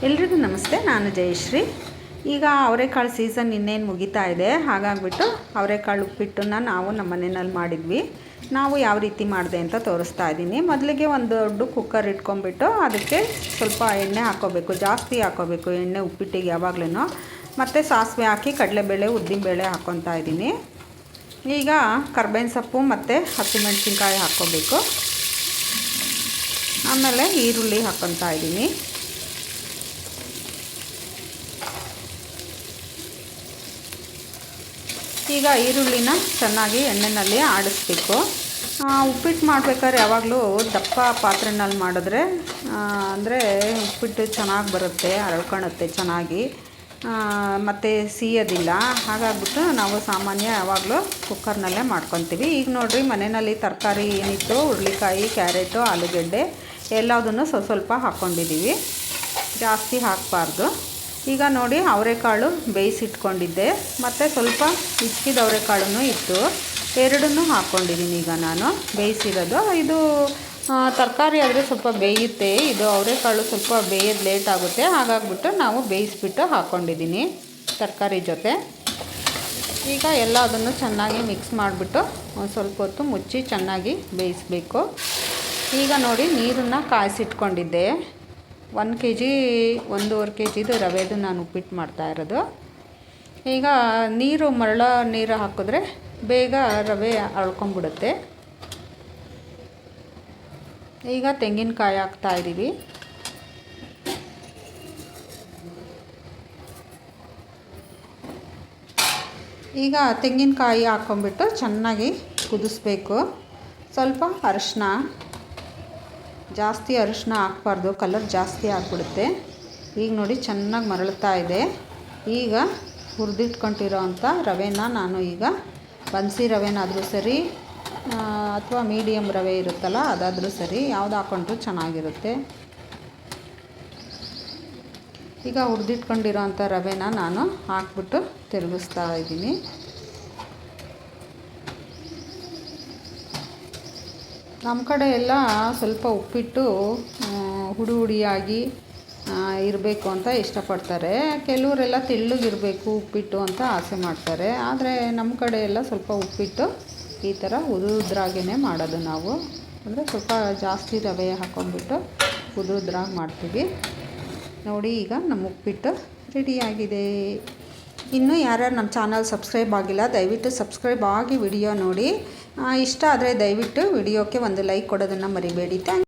ಎಲ್ರಿಗೂ ನಮಸ್ತೆ. ನಾನು ಜಯಶ್ರೀ. ಈಗ ಅವರೆಕಾಳು ಸೀಸನ್ ಇನ್ನೇನು ಮುಗಿತಾ ಇದೆ. ಹಾಗಾಗಿಬಿಟ್ಟು ಅವರೆಕಾಳು ಉಪ್ಪಿಟ್ಟನ್ನು ನಾವು ನಮ್ಮ ಮನೆಯಲ್ಲಿ ಮಾಡಿದ್ವಿ. ನಾವು ಯಾವ ರೀತಿ ಮಾಡಿದೆ ಅಂತ ತೋರಿಸ್ತಾ ಇದ್ದೀನಿ. ಮೊದಲಿಗೆ ಒಂದು ದೊಡ್ಡ ಕುಕ್ಕರ್ ಇಟ್ಕೊಂಡ್ಬಿಟ್ಟು ಅದಕ್ಕೆ ಸ್ವಲ್ಪ ಎಣ್ಣೆ ಹಾಕ್ಕೋಬೇಕು, ಜಾಸ್ತಿ ಹಾಕ್ಕೋಬೇಕು ಎಣ್ಣೆ ಉಪ್ಪಿಟ್ಟಿಗೆ ಯಾವಾಗಲೂ. ಮತ್ತು ಸಾಸಿವೆ ಹಾಕಿ ಕಡಲೆಬೇಳೆ ಉದ್ದಿನಬೇಳೆ ಹಾಕ್ಕೊತಾ ಇದ್ದೀನಿ. ಈಗ ಕರ್ಬೇವಿನ ಸೊಪ್ಪು ಮತ್ತು ಹಸಿಮೆಣಸಿನ್ಕಾಯಿ ಹಾಕ್ಕೋಬೇಕು. ಆಮೇಲೆ ಈರುಳ್ಳಿ ಹಾಕ್ಕೊತಾ ಇದ್ದೀನಿ. ಈಗ ಈರುಳ್ಳಿನ ಚೆನ್ನಾಗಿ ಎಣ್ಣೆಯಲ್ಲಿ ಆಡಿಸ್ಬೇಕು. ಉಪ್ಪಿಟ್ಟು ಮಾಡಬೇಕಾದ್ರೆ ಯಾವಾಗಲೂ ದಪ್ಪ ಪಾತ್ರೆನಲ್ಲಿ ಮಾಡಿದ್ರೆ ಅಂದರೆ ಉಪ್ಪಿಟ್ಟು ಚೆನ್ನಾಗಿ ಬರುತ್ತೆ, ಅರಳ್ಕೊಳುತ್ತೆ ಚೆನ್ನಾಗಿ, ಮತ್ತು ಸಿಯೋದಿಲ್ಲ. ಹಾಗಾಗ್ಬಿಟ್ಟು ನಾವು ಸಾಮಾನ್ಯ ಯಾವಾಗಲೂ ಕುಕ್ಕರ್ನಲ್ಲೇ ಮಾಡ್ಕೊತೀವಿ. ಈಗ ನೋಡಿರಿ, ಮನೆಯಲ್ಲಿ ತರಕಾರಿ ಏನಿತ್ತು, ಹುರುಳಿಕಾಯಿ, ಕ್ಯಾರೆಟು, ಆಲೂಗಡ್ಡೆ ಎಲ್ಲದನ್ನು ಸ್ವಲ್ಪ ಹಾಕ್ಕೊಂಡಿದ್ದೀವಿ, ಜಾಸ್ತಿ ಹಾಕಬಾರ್ದು. ಈಗ ನೋಡಿ, ಅವರೆಕಾಳು ಬೇಯಿಸಿಟ್ಕೊಂಡಿದ್ದೆ ಮತ್ತು ಸ್ವಲ್ಪ ಹಿಚ್ಕಿದ ಅವರೆಕಾಳನ್ನು ಇತ್ತು, ಎರಡನ್ನೂ ಹಾಕ್ಕೊಂಡಿದ್ದೀನಿ. ಈಗ ನಾನು ಬೇಯಿಸಿರೋದು ಇದು ತರಕಾರಿ ಆದರೆ ಸ್ವಲ್ಪ ಬೇಯುತ್ತೆ, ಇದು ಅವರೆಕಾಳು ಸ್ವಲ್ಪ ಬೇಯೋದು ಲೇಟ್ ಆಗುತ್ತೆ. ಹಾಗಾಗ್ಬಿಟ್ಟು ನಾವು ಬೇಯಿಸ್ಬಿಟ್ಟು ಹಾಕ್ಕೊಂಡಿದ್ದೀನಿ ತರಕಾರಿ ಜೊತೆ. ಈಗ ಎಲ್ಲದನ್ನು ಚೆನ್ನಾಗಿ ಮಿಕ್ಸ್ ಮಾಡಿಬಿಟ್ಟು ಒಂದು ಸ್ವಲ್ಪ ಹೊತ್ತು ಮುಚ್ಚಿ ಚೆನ್ನಾಗಿ ಬೇಯಿಸಬೇಕು. ಈಗ ನೋಡಿ, ನೀರನ್ನು ಕಾಯಿಸಿಟ್ಕೊಂಡಿದ್ದೆ. 1 kg 1.5 kg ರವೆದು ನಾನು ಉಪ್ಪಿಟ್ಟು ಮಾಡ್ತಾಯಿರೋದು. ಈಗ ಮರಳ ನೀರು ಹಾಕಿದ್ರೆ ಬೇಗ ರವೆ ಅಳ್ಕೊಂಬಿಡುತ್ತೆ. ಈಗ ತೆಂಗಿನಕಾಯಿ ಹಾಕ್ತಾಯಿದ್ದೀವಿ. ಈಗ ತೆಂಗಿನಕಾಯಿ ಹಾಕ್ಕೊಂಬಿಟ್ಟು ಚೆನ್ನಾಗಿ ಕುದಿಸ್ಬೇಕು. ಸ್ವಲ್ಪ ಅರಿಶಿನ, ಜಾಸ್ತಿ ಅರಿಶಿನ ಹಾಕ್ಬಾರ್ದು, ಕಲರ್ ಜಾಸ್ತಿ ಆಗಿಬಿಡುತ್ತೆ. ಈಗ ನೋಡಿ, ಚೆನ್ನಾಗಿ ಮರಳ್ತಾ ಇದೆ. ಈಗ ಹುರಿದಿಟ್ಕೊಂಡಿರೋ ಅಂಥ ರವೆನ ನಾನು ಈಗ ಬನ್ಸಿ ರವೆನಾದರೂ ಸರಿ ಅಥವಾ ಮೀಡಿಯಮ್ ರವೆ ಇರುತ್ತಲ್ಲ ಅದಾದರೂ ಸರಿ, ಯಾವ್ದು ಹಾಕ್ಕೊಂಡ್ರೂ ಚೆನ್ನಾಗಿರುತ್ತೆ. ಈಗ ಹುರಿದಿಟ್ಕೊಂಡಿರೋ ಅಂಥ ರವೆನ ನಾನು ಹಾಕ್ಬಿಟ್ಟು ತಿರುಗಿಸ್ತಾ ಇದ್ದೀನಿ. ನಮ್ಮ ಕಡೆ ಎಲ್ಲ ಸ್ವಲ್ಪ ಉಪ್ಪಿಟ್ಟು ಹುಡಿ ಹುಡಿಯಾಗಿ ಇರಬೇಕು ಅಂತ ಇಷ್ಟಪಡ್ತಾರೆ. ಕೆಲವರೆಲ್ಲ ತೆಳ್ಳಗಿರಬೇಕು ಉಪ್ಪಿಟ್ಟು ಅಂತ ಆಸೆ ಮಾಡ್ತಾರೆ. ಆದರೆ ನಮ್ಮ ಕಡೆ ಎಲ್ಲ ಸ್ವಲ್ಪ ಉಪ್ಪಿಟ್ಟು ಈ ಥರ ಉದುದ್ರಾಗೇ ಮಾಡೋದು ನಾವು. ಅಂದರೆ ಸ್ವಲ್ಪ ಜಾಸ್ತಿ ರವೆ ಹಾಕ್ಕೊಂಡ್ಬಿಟ್ಟು ಉದುದ್ರಾಗಿ ಮಾಡ್ತೀವಿ. ನೋಡಿ, ಈಗ ನಮ್ಮ ಉಪ್ಪಿಟ್ಟು ರೆಡಿಯಾಗಿದೆ. ಇನ್ನೂ ಯಾರ್ಯಾರು ನಮ್ಮ ಚಾನಲ್ ಸಬ್ಸ್ಕ್ರೈಬ್ ಆಗಿಲ್ಲ, ದಯವಿಟ್ಟು ಸಬ್ಸ್ಕ್ರೈಬ್ ಆಗಿ ವಿಡಿಯೋ ನೋಡಿ. ಇಷ್ಟ ಆದರೆ ದಯವಿಟ್ಟು ವಿಡಿಯೋಕ್ಕೆ ಒಂದು ಲೈಕ್ ಕೊಡೋದನ್ನು ಮರಿಬೇಡಿ.